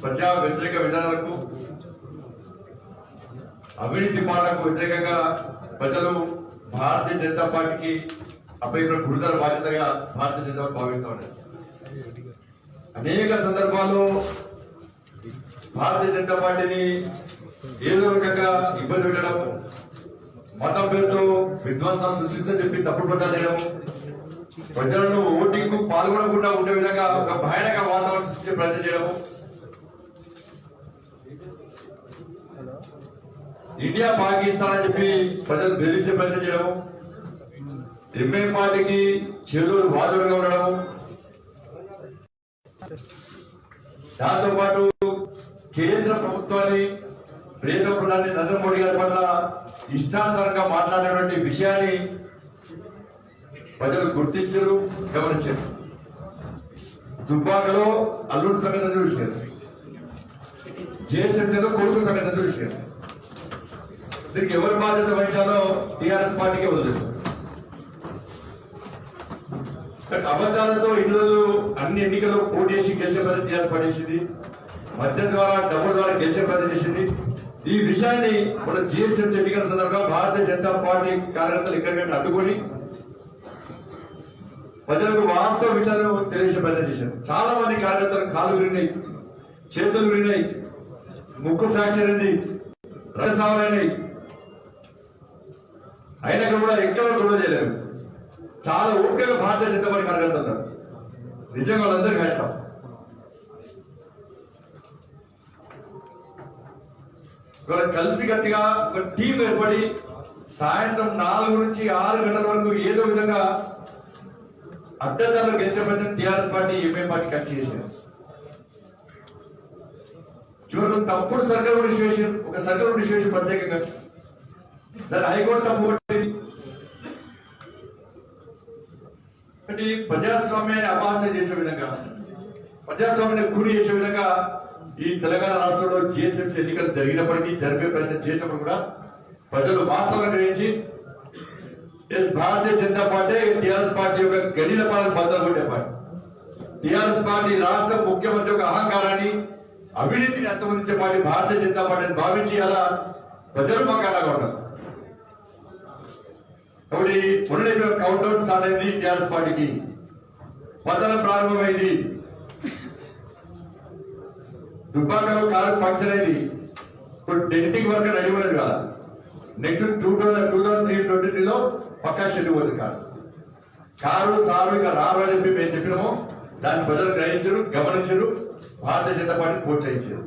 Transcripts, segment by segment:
ప్రజా వ్యతిరేక విధానాలకు అవినీతి పాలనకు వ్యతిరేకంగా ప్రజలు భారతీయ జనతా పార్టీకి అప్పగిన గురుతర బాధ్యతగా భారతీయ జనతా పార్టీ భావిస్తూ ఉన్నారు. అనేక సందర్భాల్లో భారతీయ జనతా పార్టీని ఏదో రకంగా ఇబ్బంది పెట్టడం, మతం పేరుతో విధ్వంసాలు సృష్టిందని చెప్పి తప్పుడు ప్రచారం చేయడం, ప్రజలను ఓటింగ్ పాల్గొనకుండా ఉండే విధంగా ఒక భయానక వాతావరణం సృష్టించే ప్రయత్నం చేయడం, ఇండియా పాకిస్తాన్ అని చెప్పి ప్రజలు బెదిరించే ప్రయత్నం చేయడం, ఎంఐఎం పార్టీకి చేదోడు వాదుడుగా ఉండడం, దాంతో పాటు కేంద్ర ప్రభుత్వాన్ని ప్రియతమ ప్రధాని నరేంద్ర మోడీ గారి పట్ల ఇష్టానుసారంగా మాట్లాడేటువంటి విషయాన్ని ప్రజలు గుర్తించారు, గమనించారు. దుబ్బాకలో అల్లుడు సంగతి చూశారు, జేఎస్ఎంసీలో కొడుకు సంగతి చూశారు. దీనికి ఎవరు బాధ్యత వహించాలో టీఆర్ఎస్ పార్టీకే వదిలేదు. అబద్ధాలతో ఇన్ని రోజులు అన్ని ఎన్నికల్లో పోటీ చేసి గెలిచే పద్ధతి టీఆర్ఎస్ పడేసింది, మద్యం ద్వారా డబ్బుల ద్వారా గెలిచే పద్ధతి చేసింది. ఈ విషయాన్ని మన జిహెచ్ఎంసీ ఎన్నికల సందర్భంగా భారతీయ జనతా పార్టీ కార్యకర్తలు ఎక్కడికైనా అడ్డుకొని ప్రజలకు వాస్తవ విషయాలు తెలిసే ప్రయత్నం చేశారు. చాలా మంది కార్యకర్తలు కాళ్ళు విరిగినాయి, చేతులు విరిగినాయి, ముక్కు ఫ్రాక్చర్ అయింది, రసావైనాయి, అయినా కూడా ఎక్కడ కూడా చేయలేరు. చాలా ఓపికగా భారతీయ జనతా పార్టీ కార్యకర్తలు నిజంగా వాళ్ళందరికీ హ్యాట్సాఫ్. ఇవాళ కలిసి గట్టిగా ఒక టీం ఏర్పడి సాయంత్రం 4 నుంచి 6 గంటల వరకు ఏదో విధంగా అడ్డదారులు గెలిచే ప్రయత్నం టీఆర్ఎస్ పార్టీ ఎంఐఎం పార్టీ కలిసి చేశారు. చివరికి తప్పుడు సర్కార్ రిజిస్ట్రేషన్, ఒక సర్కార్ రిజిస్ట్రేషన్ ప్రత్యేకంగా దాని హైకోర్టు తప్పు ప్రజాస్వామ్యాన్ని అపహాస్యం చేసే విధంగా, ప్రజాస్వామ్యాన్ని కూలి చేసే విధంగా ఈ తెలంగాణ రాష్ట్రంలో జిహెచ్ఎంసీ ఎన్నికలు జరిగినప్పటికీ, జరిపే ప్రయత్నం చేసినప్పుడు కూడా ప్రజలు వాస్తవంగా గ్రహించి Bharatiya Janata party TRS party యొక్క గడిల పాలన బద్దలు కొట్టే పార్టీ. టీఆర్ఎస్ పార్టీ రాష్ట్ర ముఖ్యమంత్రి యొక్క అహంకారాన్ని, అవినీతిని అంతమందించే పార్టీ భారతీయ జనతా పార్టీని భావించి అలా ప్రజలు మాకు అండగా ఉన్నారు. కాబట్టి మొన్నటి కౌంట్ డౌన్ స్టార్ట్ అయింది. టీఆర్ఎస్ పార్టీకి పతనం ప్రారంభమైంది. దుబ్బాకలో కారు ఫంక్షన్ అయింది. ఇప్పుడు డెంటింగ్ వర్క్ రెడీ ఉన్నది కదా, నెక్స్ట్ 2023లో పక్కా షెడ్యూల్ పోతుంది. కారు సారు ఇక రారు అని చెప్పి మేము చెప్పినాము. దాన్ని ప్రజలు గ్రహించారు, గమనించారు, భారతీయ జనతా పార్టీ ప్రోత్సహించారు.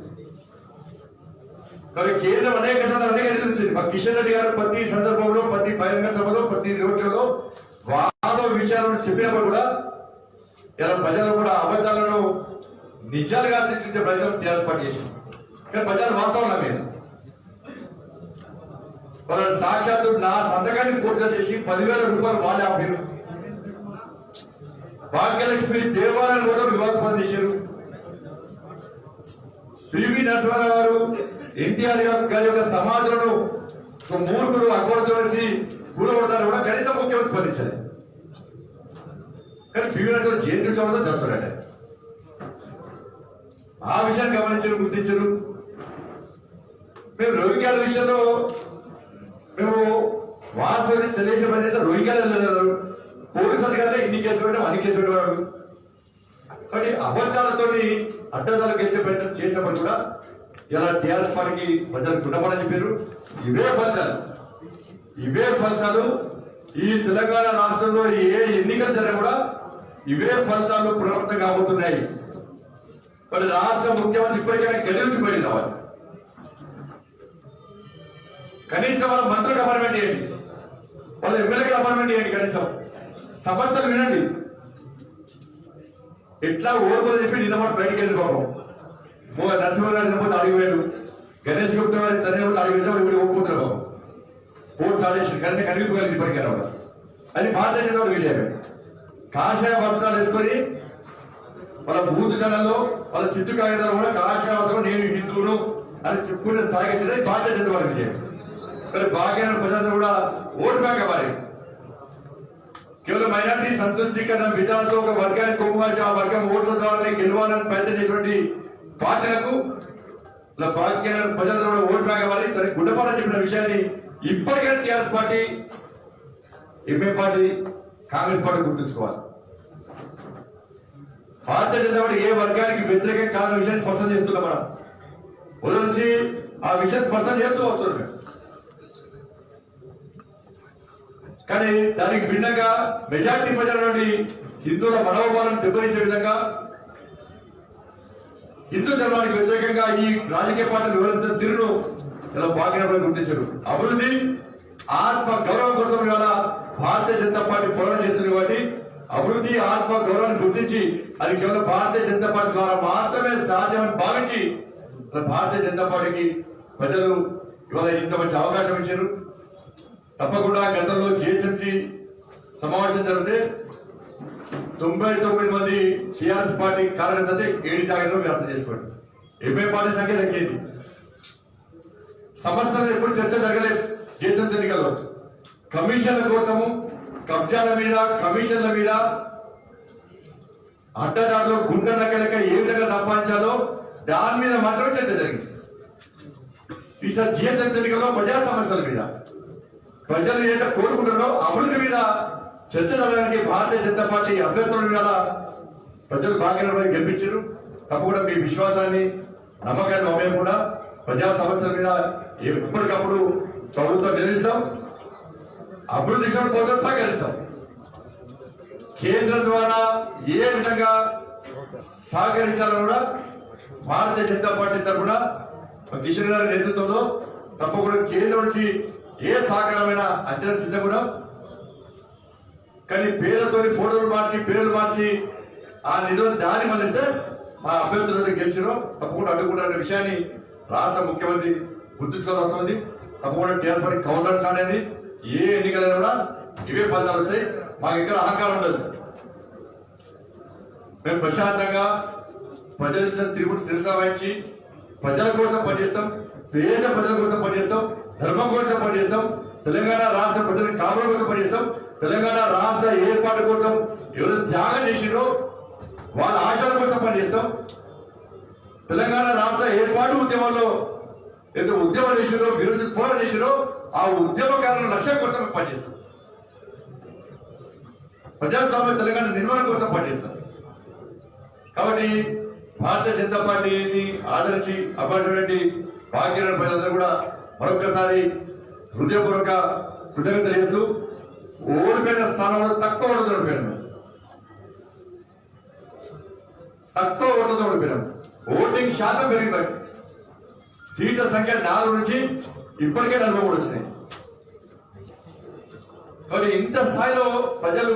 కాబట్టి కేంద్రం అనేక సందర్భాలు ఎదుర్కొంది. మా కిషన్ రెడ్డి గారు ప్రతి సందర్భంలో, ప్రతి బహిరంగ సభలో, ప్రతి రోడ్ షోలో వాస్తవ విషయాలను చెప్పినప్పుడు కూడా ఇలా ప్రజలు కూడా అబద్ధాలను నిజాలుగా సృష్టించే ప్రయత్నం టీఆర్ఎస్ పార్టీ చేసింది. కానీ ప్రజలు వాస్తవం మీద వాళ్ళని సాక్షాత్తు నా సంతకాన్ని పూర్తి చేసి 10,000 రూపాయలు వాళ్ళే ఆపారు. భాగ్యలక్ష్మి దేవాలయాన్ని కూడా వివాదాస్పదం చేశారు. పివి నరసింహారావు గారు ఎన్టీఆర్ గారి యొక్క సమాధులను మూర్ఖులు అకౌంట్ చేసి కూడగొడతారు కూడా కనీసం ముఖ్యమంత్రి స్పందించాలి. కానీ పివి నరసింహారావు జయంతి ఉత్సవంతో జరుగుతున్నాడు. ఆ విషయాన్ని గమనించారు, గుర్తించారు. మేము రోహింగ్యాల విషయంలో మేము వాస్తవ తెలియజే ప్రదేశం రోహింగ్యాలు పోలీసు అధికారులే ఇన్ని కేసులు పెట్టాం, అన్ని కేసులు పెట్టేవాడు. కాబట్టి అబద్ధాలతో అడ్డదాలు గెలిచే ప్రయత్నం చేసినప్పుడు కూడా ఇలా టీఆర్ఎస్ పార్టీకి ప్రజలకు గుణపడని చెప్పారు. ఇవే ఫలితాలు ఈ తెలంగాణ రాష్ట్రంలో ఏ ఎన్నికలు జరిగినా కూడా ఇవే ఫలితాలు పునరావృతం కాబోతున్నాయి. మరి రాష్ట్ర ముఖ్యమంత్రి ఇప్పటికైనా గెలిచి బయట రావాలి. కనీసం వాళ్ళ మంత్రులకు అపాయింట్మెంట్ చేయండి, వాళ్ళ ఎమ్మెల్యేలకు అపాయింట్మెంట్ చేయండి. కనీసం సమస్యలు వినండి. ఎట్లా ఓడిపోదని చెప్పి నిన్న మనం బయటికి వెళ్ళి బాబు నరసింహారావు పోతే అడిగిపోయాడు, గణేష్ గుప్తా గారి తన అడిగిపోతే ఇప్పుడు ఓడిపోతున్నారు బాబు. కోర్టు సాడేషన్ కనీసం కనిపించగలిగింది ఇప్పటికైనా కూడా. అది భారతీయ జనతా విజయమే. కాషాయ వస్త్రాలు వేసుకొని వాళ్ళ బూత్ జనాల్లో, వాళ్ళ చిత్తు కాగితాలు కూడా కాషాయ వస్త్రం నేను హిందువును అని చెప్పుకునే స్థాయికి వచ్చినది భారతీయ జనతా పార్టీ విజయం. కానీ బాగా ప్రజలందరూ కూడా ఓటు బ్యాంక్ అవ్వాలి. కేవలం మైనార్టీ సంతుష్టీకరణ విధానంతో ఒక వర్గాన్ని కొమ్ము కాసి ఆ వర్గం ఓట్ల ద్వారా గెలవాలని ప్రయత్నం చేసినటువంటి పార్టీలకు ప్రజలందరూ కూడా ఓటు బ్యాంక్ అవ్వాలి. తనకి గుడ్డపాట చెప్పిన విషయాన్ని ఇప్పటికైనా TRS party, MA party, Congress party గుర్తుంచుకోవాలి. భారతీయ జనతా పార్టీ ఏ వర్గానికి వ్యతిరేకం కాని విషయాన్ని స్పష్టం చేస్తున్నాం. మనం ఉదయం నుంచి ఆ విషయం స్పష్టం చేస్తూ వస్తున్నాం. కానీ దానికి భిన్నంగా మెజార్టీ ప్రజల నుండి హిందువుల మనోభావాలను దెబ్బతీసే విధంగా హిందూ ధర్మానికి వ్యతిరేకంగా ఈ రాజకీయ పార్టీలు వివరించిన తీరును ఇలా భాగ్యనగరం గుర్తించారు. అభివృద్ధి ఆత్మ గౌరవం కోసం ఇవాళ భారతీయ జనతా పార్టీ పోరాటం చేస్తుంది. కాబట్టి అభివృద్ధి ఆత్మ గౌరవాన్ని గుర్తించి అది కేవలం భారతీయ జనతా పార్టీ ద్వారా మాత్రమే సాధ్యమని భావించి భారతీయ జనతా పార్టీకి ప్రజలు ఇవాళ ఇంత మంచి అవకాశం ఇచ్చారు. తప్పకుండా గతంలో జిహెచ్ఎంసీ సమావేశం జరిగితే 99 మంది టీఆర్ఎస్ పార్టీ కార్యకర్తలు 7 తాగిన మీరు అర్థం చేసుకోండి. ఎంఏ పార్టీ సంఖ్య తగ్గింది. సంస్థలు ఎప్పుడు చర్చ జరగలేదు. జిహెచ్ఎంసీ ఎన్నికల్లో కమిషన్ల కోసము, కబ్జాల మీద, కమిషన్ల మీద, అడ్డదారులు గుండె నక్కలక ఏ విధంగా సంపాదించాలో దాని మీద మాత్రమే చర్చ జరిగింది. ఈసారి జిహెచ్ఎంసీ ఎన్నికల్లో ప్రజా సమస్యల మీద, ప్రజలు ఏదైతే కోరుకుంటారో అభివృద్ధి మీద చర్చ జరగడానికి భారతీయ జనతా పార్టీ అభ్యర్థుల మీద ప్రజలు బాగా గెలిపించారు. తప్పకుండా మీ విశ్వాసాన్ని, నమ్మకాన్ని మమ్మల్ని కూడా ప్రజా సమస్యల మీద ఎప్పటికప్పుడు ప్రభుత్వం నిలదీస్తాం. అభివృద్ధి దిశలో పోతే సహకరిస్తాం. కేంద్రం ద్వారా ఏ విధంగా సహకరించాలో కూడా భారతీయ జనతా పార్టీ తరఫున కిషన్ గారి నేతృత్వంలో తప్పకుండా కేంద్రం నుంచి ఏ సహకారమైన అంచనా సిద్ధం కూడా. కానీ పేర్లతోని ఫోటోలు మార్చి, పేర్లు మార్చి ఆ నిధులు దారి మళ్ళిస్తే ఆ అభ్యర్థులు గెలిచినో తప్పకుండా అడ్డుకుంటారనే విషయాన్ని రాష్ట్ర ముఖ్యమంత్రి గుర్తుంచుకోవాల్సి వస్తుంది. తప్పకుండా టీఆర్ఎస్ పార్టీ కౌంటర్ స్టార్ట్ అయింది. ఏ ఎన్నికలైనా కూడా ఇవే ఫలితాలు వస్తాయి. మాకు ఎక్కడ అహంకారం ఉండదు. మేము ప్రశాంతంగా ప్రజల తిరుగుడు శిరస వహించి ప్రజల కోసం పనిచేస్తాం. పేద ప్రజల కోసం పనిచేస్తాం. ధర్మం కోసం పనిచేస్తాం. తెలంగాణ రాష్ట్ర ప్రజల కాపుల కోసం పనిచేస్తాం. తెలంగాణ రాష్ట్ర ఏర్పాటు కోసం ఎవరు త్యాగం చేసిరో వాళ్ళ ఆశల కోసం పనిచేస్తాం. తెలంగాణ రాష్ట్ర ఏర్పాటు ఉద్యమంలో ఏదో ఉద్యమం చేసిరో, విరోధి పోరాటం చేసిరో ఆ ఉద్యమకారుల లక్ష్యం కోసం పనిచేస్తాం. ప్రజాస్వామ్య తెలంగాణ నిర్మాణం కోసం పనిచేస్తాం. కాబట్టి భారతీయ జనతా పార్టీని ఆదరించి అభ్యర్థి భాగ్యనగర ప్రజలందరూ కూడా మరొకసారి హృదయపూర్వక కృతజ్ఞత చేస్తూ ఓడిపోయిన స్థానంలో తక్కువ ఓట్లతో ఓడిపోయాను. తక్కువ ఓట్లతో ఓడిపోయాను. ఓటింగ్ శాతం పెరిగింది. సీట్ల సంఖ్య 4 నుంచి ఇప్పటికే 43 వచ్చినాయి. కానీ ఇంత స్థాయిలో ప్రజలు